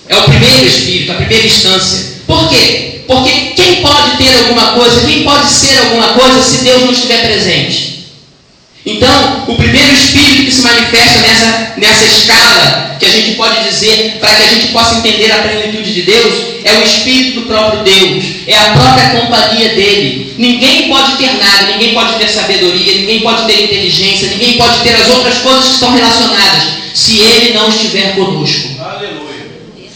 É o primeiro espírito, a primeira instância. Por quê? Porque quem pode ter alguma coisa, quem pode ser alguma coisa se Deus não estiver presente? Então, o primeiro espírito que se manifesta nessa escala, que a gente pode dizer, para que a gente possa entender a plenitude de Deus, é o espírito do próprio Deus, é a própria companhia dele. Ninguém pode ter nada, ninguém pode ter sabedoria, ninguém pode ter inteligência, ninguém pode ter as outras coisas que estão relacionadas, se ele não estiver conosco. Aleluia.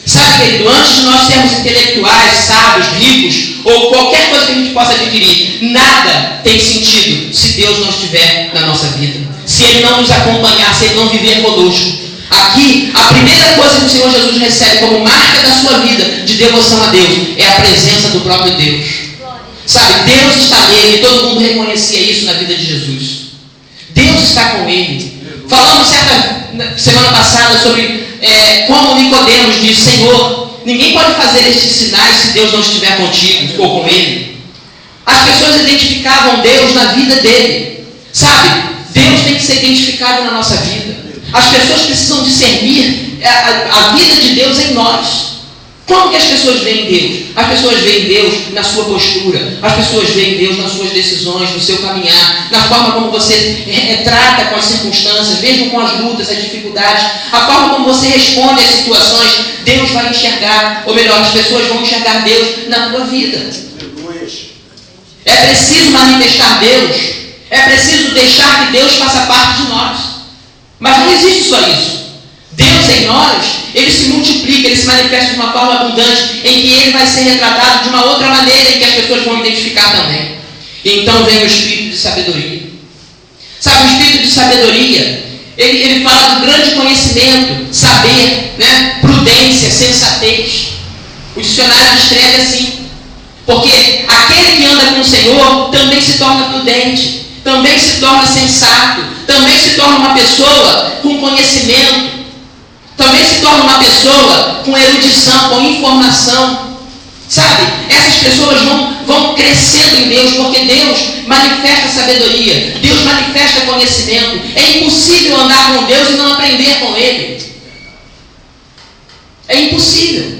Sabe, querido, antes de nós sermos intelectuais, sábios, ricos, ou qualquer coisa que a gente possa adquirir, nada tem sentido se Deus não estiver na nossa vida. Se Ele não nos acompanhar, se Ele não viver conosco. Aqui, a primeira coisa que o Senhor Jesus recebe como marca da sua vida de devoção a Deus é a presença do próprio Deus. Sabe, Deus está nele, e todo mundo reconhecia isso na vida de Jesus. Deus está com ele. Falamos semana passada sobre como Nicodemos diz: Senhor, ninguém pode fazer estes sinais se Deus não estiver contigo ou com ele. As pessoas identificavam Deus na vida dele. Sabe, Deus tem que ser identificado na nossa vida. As pessoas precisam discernir a vida de Deus em nós. Como que as pessoas veem Deus? As pessoas veem Deus na sua postura. As pessoas veem Deus nas suas decisões, no seu caminhar, na forma como você trata com as circunstâncias, mesmo com as lutas, as dificuldades, a forma como você responde às situações. Deus vai enxergar, ou melhor, as pessoas vão enxergar Deus na tua vida. É preciso manifestar Deus. É preciso deixar que Deus faça parte de nós. Mas não existe só isso. Deus em nós, Ele se multiplica, Ele se manifesta de uma forma abundante, em que Ele vai ser retratado de uma outra maneira em que as pessoas vão identificar também. E então vem o espírito de sabedoria. Sabe, o espírito de sabedoria, ele fala do grande conhecimento, saber, né? Prudência, sensatez. O dicionário descreve assim. Porque aquele que anda com o Senhor também se torna prudente, também se torna sensato, também se torna uma pessoa com conhecimento, também se torna uma pessoa com erudição, com informação. Sabe, essas pessoas vão crescendo em Deus, porque Deus manifesta sabedoria, Deus manifesta conhecimento. É impossível andar com Deus e não aprender com Ele. É impossível.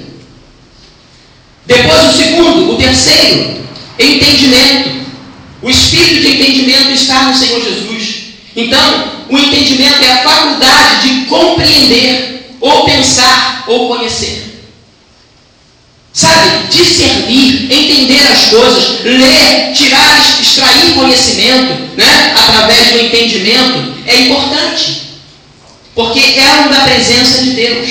Depois o terceiro, entendimento. O espírito de entendimento está no Senhor Jesus. Então, o entendimento é a faculdade de compreender, ou pensar, ou conhecer. Sabe, discernir, entender as coisas, ler, extrair conhecimento, né, através do entendimento, é importante. Porque é uma da presença de Deus.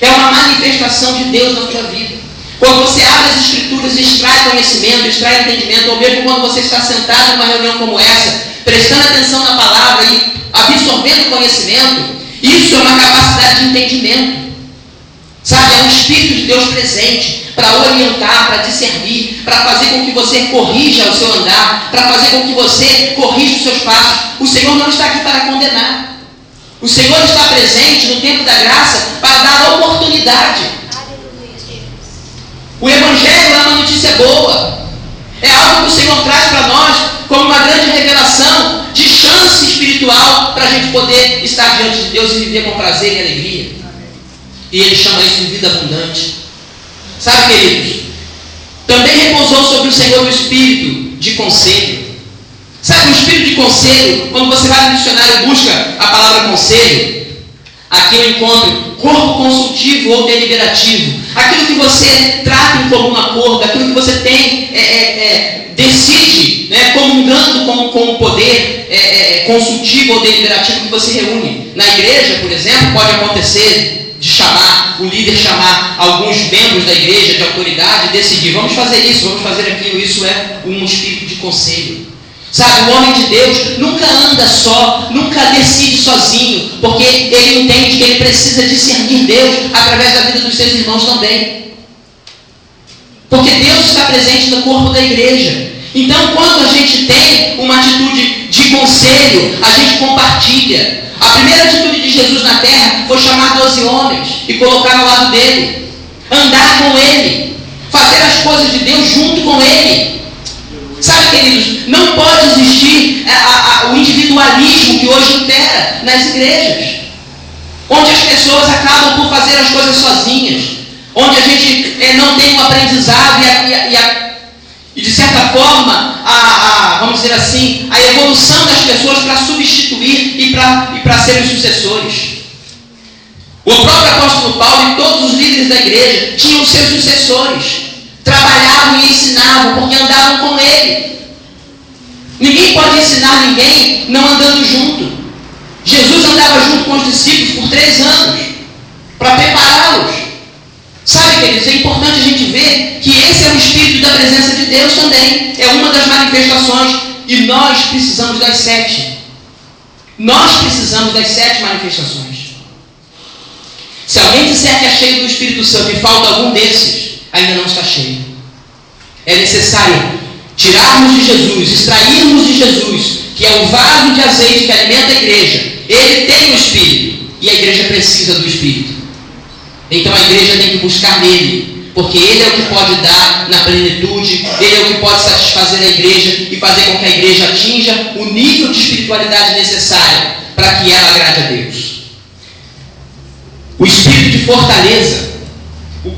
É uma manifestação de Deus na sua vida. Quando você abre as Escrituras e extrai conhecimento, extrai entendimento, ou mesmo quando você está sentado numa reunião como essa, prestando atenção na palavra e absorvendo conhecimento, isso é uma capacidade de entendimento. Sabe, é um Espírito de Deus presente para orientar, para discernir, para fazer com que você corrija o seu andar, para fazer com que você corrija os seus passos. O Senhor não está aqui para condenar. O Senhor está presente no tempo da graça para dar oportunidade. O Evangelho é uma notícia boa. É algo que o Senhor traz para nós como uma grande revelação de chance espiritual para a gente poder estar diante de Deus e viver com prazer e alegria. E Ele chama isso de vida abundante. Sabe, queridos, também repousou sobre o Senhor o espírito de conselho. Sabe, o espírito de conselho, quando você vai no dicionário e busca a palavra conselho, aqui eu encontro corpo consultivo ou deliberativo. Aquilo que você trata em comum acordo, aquilo que você tem, decide, né, comungando com o poder consultivo ou deliberativo que você reúne. Na igreja, por exemplo, pode acontecer de o líder chamar alguns membros da igreja de autoridade e decidir: vamos fazer isso, vamos fazer aquilo. Isso é um espírito de conselho. Sabe, o homem de Deus nunca anda só, nunca decide sozinho, porque ele entende que ele precisa discernir Deus através da vida dos seus irmãos também. Porque Deus está presente no corpo da igreja. Então, quando a gente tem uma atitude de conselho, a gente compartilha. A primeira atitude de Jesus na terra foi chamar 12 homens e colocar ao lado dele, andar com ele, fazer as coisas de Deus junto com ele. Sabe, queridos, não pode existir o individualismo que hoje impera nas igrejas, onde as pessoas acabam por fazer as coisas sozinhas, onde a gente não tem um aprendizado e de certa forma, vamos dizer assim, a evolução das pessoas para substituir e para serem sucessores. O próprio apóstolo Paulo e todos os líderes da igreja tinham seus sucessores, trabalhavam e ensinavam porque andavam com ele. Ninguém pode ensinar ninguém não andando junto. Jesus andava junto com os discípulos por 3 anos para prepará-los. Sabe, queridos, é importante a gente ver que esse é o Espírito da presença de Deus também. É uma das manifestações. E nós precisamos das 7. Nós precisamos das 7 manifestações. Se alguém disser que é cheio do Espírito Santo e falta algum desses, ainda não está cheio. É necessário tirarmos de Jesus, extrairmos de Jesus, que é o vaso de azeite que alimenta a igreja. Ele tem o Espírito e a igreja precisa do Espírito. Então a igreja tem que buscar nele, porque ele é o que pode dar na plenitude, ele é o que pode satisfazer a igreja e fazer com que a igreja atinja o nível de espiritualidade necessário para que ela agrade a Deus. O espírito de fortaleza. O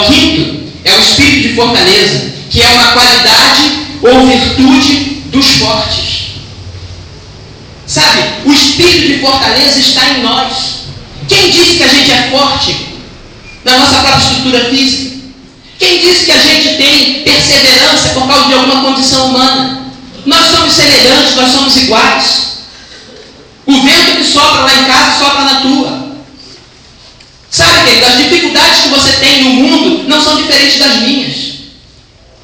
quinto, é o espírito de fortaleza, que é uma qualidade ou virtude dos fortes. Sabe, o espírito de fortaleza está em nós. Quem disse que a gente é forte na nossa própria estrutura física? Quem disse que a gente tem perseverança por causa de alguma condição humana? Nós somos semelhantes, nós somos iguais. O vento que sopra lá em casa sopra na tua. Sabe, querido, as dificuldades que você tem no mundo não são diferentes das minhas.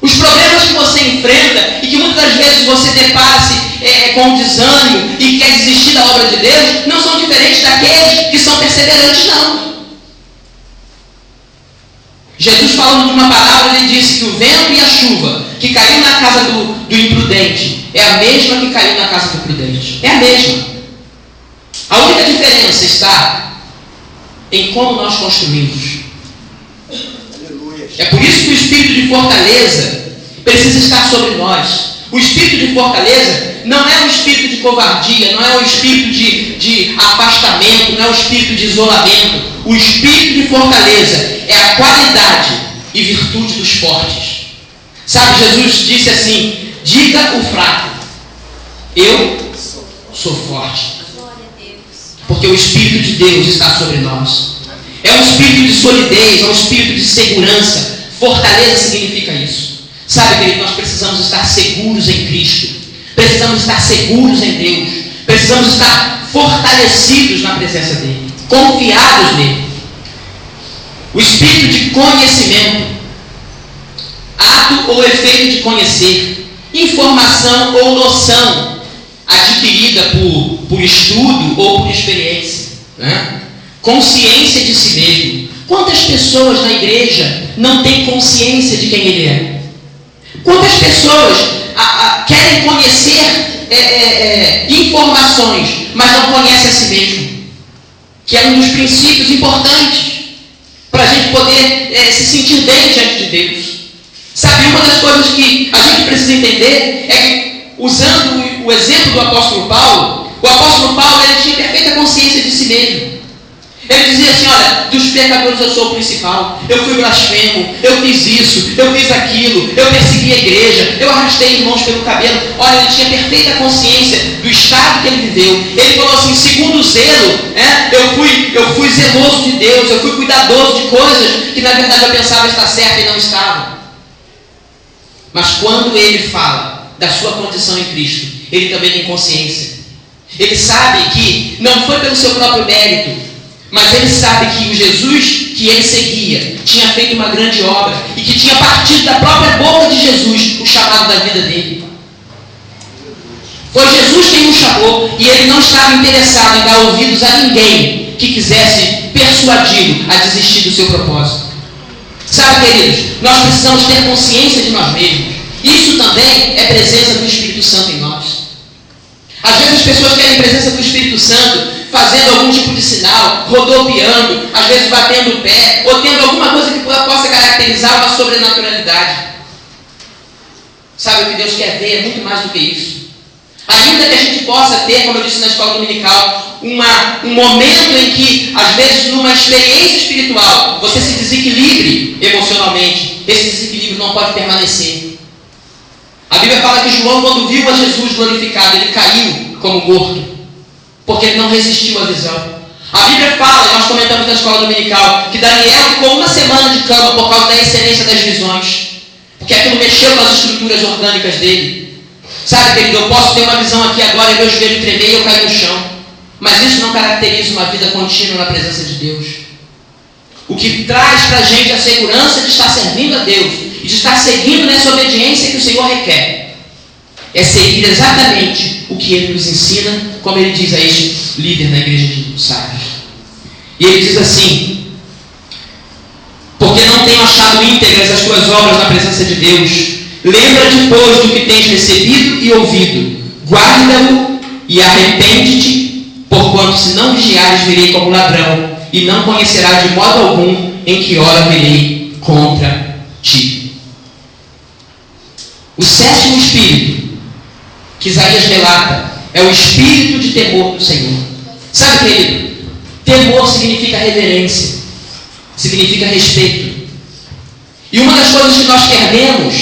Os problemas que você enfrenta e que muitas das vezes você depara-se com desânimo e quer desistir da obra de Deus, não são diferentes daqueles que são perseverantes, não. Jesus, falando de uma palavra, ele disse que o vento e a chuva que caiu na casa do imprudente é a mesma que caiu na casa do prudente. É a mesma. A única diferença está em como nós construímos. É por isso que o espírito de fortaleza precisa estar sobre nós. O espírito de fortaleza não é um espírito de covardia, não é um espírito de afastamento, não é um espírito de isolamento. O espírito de fortaleza é a qualidade e virtude dos fortes. Sabe, Jesus disse assim: diga o fraco, eu sou forte. Porque o Espírito de Deus está sobre nós. É um espírito de solidez, é um espírito de segurança. Fortaleza significa isso. Sabe, querido, nós precisamos estar seguros em Cristo. Precisamos estar seguros em Deus. Precisamos estar fortalecidos na presença dEle. Confiados nele. O espírito de conhecimento. Ato ou efeito de conhecer. Informação ou noção adquirida por estudo ou por experiência. Né? Consciência de si mesmo. Quantas pessoas na igreja não têm consciência de quem ele é? Quantas pessoas querem conhecer informações, mas não conhecem a si mesmo? Que é um dos princípios importantes para a gente poder se sentir bem diante de Deus. Sabe, uma das coisas que a gente precisa entender é que, usando o exemplo do apóstolo Paulo, o apóstolo Paulo ele tinha perfeita consciência de si mesmo. Ele dizia assim: olha, dos pecadores eu sou o principal, eu fui blasfemo, eu fiz isso, eu fiz aquilo, eu persegui a igreja, eu arrastei irmãos pelo cabelo. Olha, ele tinha perfeita consciência do estado que ele viveu. Ele falou assim: segundo o zelo, eu fui zeloso de Deus, eu fui cuidadoso de coisas que na verdade eu pensava estar certa e não estavam. Mas quando ele fala da sua condição em Cristo, ele também tem consciência. Ele sabe que não foi pelo seu próprio mérito, mas ele sabe que o Jesus que ele seguia tinha feito uma grande obra e que tinha partido da própria boca de Jesus o chamado da vida dele. Foi Jesus quem o chamou e ele não estava interessado em dar ouvidos a ninguém que quisesse persuadi-lo a desistir do seu propósito. Sabe, queridos, nós precisamos ter consciência de nós mesmos. Isso também é presença do Espírito Santo em nós. Às vezes as pessoas querem presença do Espírito Santo fazendo algum tipo de sinal, rodopiando, às vezes batendo o pé, ou tendo alguma coisa que possa caracterizar uma sobrenaturalidade. Sabe, o que Deus quer ver é muito mais do que isso. Ainda que a gente possa ter, como eu disse na escola dominical, um momento em que, às vezes, numa experiência espiritual, você se desequilibre emocionalmente. Esse desequilíbrio não pode permanecer. A Bíblia fala que João, quando viu a Jesus glorificado, ele caiu como morto, porque ele não resistiu à visão. A Bíblia fala, e nós comentamos na escola dominical, que Daniel ficou uma semana de cama por causa da excelência das visões, porque aquilo mexeu com as estruturas orgânicas dele. Sabe, querido, eu posso ter uma visão aqui agora e meu joelho tremer e eu cair no chão, mas isso não caracteriza uma vida contínua na presença de Deus. O que traz para a gente a segurança de estar servindo a Deus e de estar seguindo nessa obediência que o Senhor requer é seguir exatamente o que Ele nos ensina, como Ele diz a este líder na igreja de Sardes. E Ele diz assim: porque não tenho achado íntegras as tuas obras na presença de Deus, lembra-te, pois, do que tens recebido e ouvido, guarda-o e arrepende-te, porquanto se não vigiares virei como ladrão, e não conhecerás de modo algum em que hora virei contra ti. O sétimo espírito que Isaías relata é o espírito de temor do Senhor. Sabe, querido? Temor significa reverência, significa respeito. E uma das coisas que nós perdemos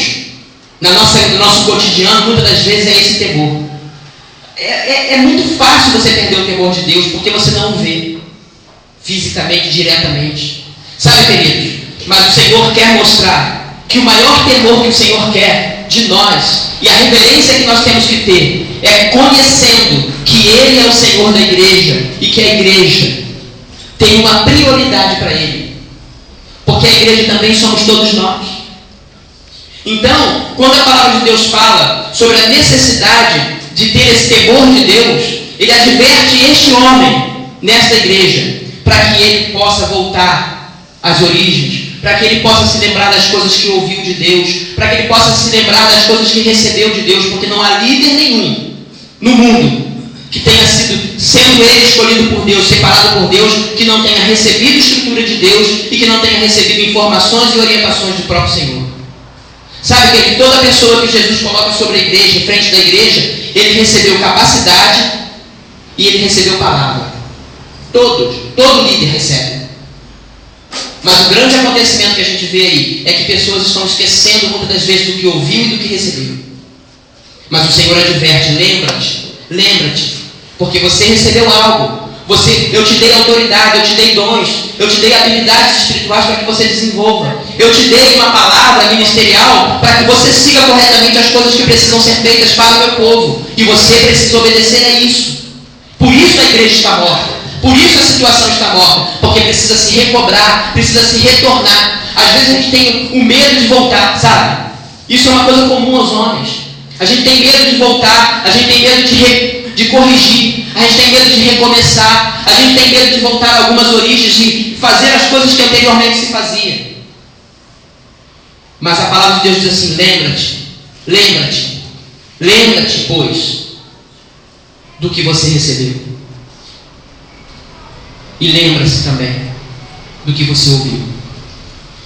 no nosso cotidiano, muitas das vezes, é esse temor. É muito fácil você perder o temor de Deus, porque você não o vê fisicamente, diretamente. Sabe, queridos? Mas o Senhor quer mostrar que o maior temor que o Senhor quer de nós, e a reverência que nós temos que ter, é conhecendo que Ele é o Senhor da igreja e que a igreja tem uma prioridade para Ele, porque a igreja também somos todos nós. Então, quando a palavra de Deus fala sobre a necessidade de ter esse temor de Deus, Ele adverte este homem nesta igreja para que ele possa voltar às origens, para que ele possa se lembrar das coisas que ouviu de Deus, para que ele possa se lembrar das coisas que recebeu de Deus, porque não há líder nenhum no mundo que tenha sendo ele escolhido por Deus, separado por Deus, que não tenha recebido estrutura de Deus e que não tenha recebido informações e orientações do próprio Senhor. Sabe que toda pessoa que Jesus coloca sobre a igreja, em frente da igreja, ele recebeu capacidade e ele recebeu palavra. Todo líder recebe. Mas o grande acontecimento que a gente vê aí é que pessoas estão esquecendo muitas das vezes do que ouviu e do que recebeu. Mas o Senhor adverte: lembra-te, porque você recebeu algo. Eu te dei autoridade, eu te dei dons, eu te dei habilidades espirituais para que você desenvolva. Eu te dei uma palavra ministerial para que você siga corretamente as coisas que precisam ser feitas para o meu povo. E você precisa obedecer a isso. Por isso a igreja está morta. Por isso a situação está morta, porque precisa se recobrar, precisa se retornar. Às vezes a gente tem o medo de voltar, sabe? Isso é uma coisa comum aos homens. A gente tem medo de voltar, a gente tem medo de corrigir, a gente tem medo de recomeçar, a gente tem medo de voltar a algumas origens e fazer as coisas que anteriormente se fazia. Mas a palavra de Deus diz assim: lembra-te, pois, do que você recebeu. E lembra-se também do que você ouviu.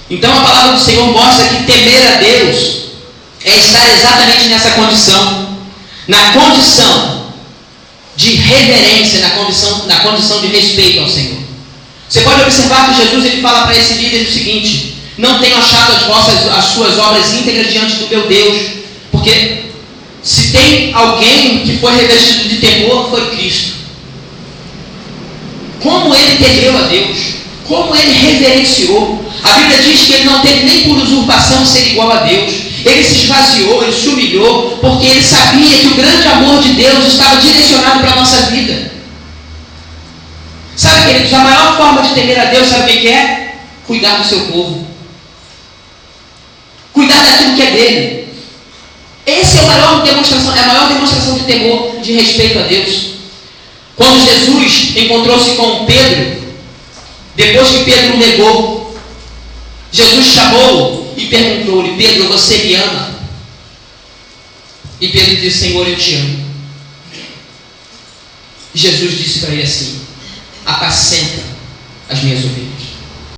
Então a palavra do Senhor mostra que temer a Deus é estar exatamente nessa condição, na condição de reverência, na condição de respeito ao Senhor. Você pode observar que Jesus ele fala para esse líder o seguinte: não tenho achado as suas obras íntegras diante do meu Deus, porque se tem alguém que foi revestido de temor, foi Cristo. Como ele temeu a Deus, como ele reverenciou. A Bíblia diz que ele não teve nem por usurpação ser igual a Deus. Ele se esvaziou, ele se humilhou, porque ele sabia que o grande amor de Deus estava direcionado para a nossa vida. Sabe, queridos, a maior forma de temer a Deus, sabe o que é? Cuidar do seu povo. Cuidar daquilo que é dele. Essa é a maior demonstração de temor, de respeito a Deus. Quando Jesus encontrou-se com Pedro, depois que Pedro o negou, Jesus chamou-o e perguntou-lhe: Pedro, você me ama? E Pedro disse: Senhor, eu te amo. E Jesus disse para ele assim: apacenta as minhas ovelhas.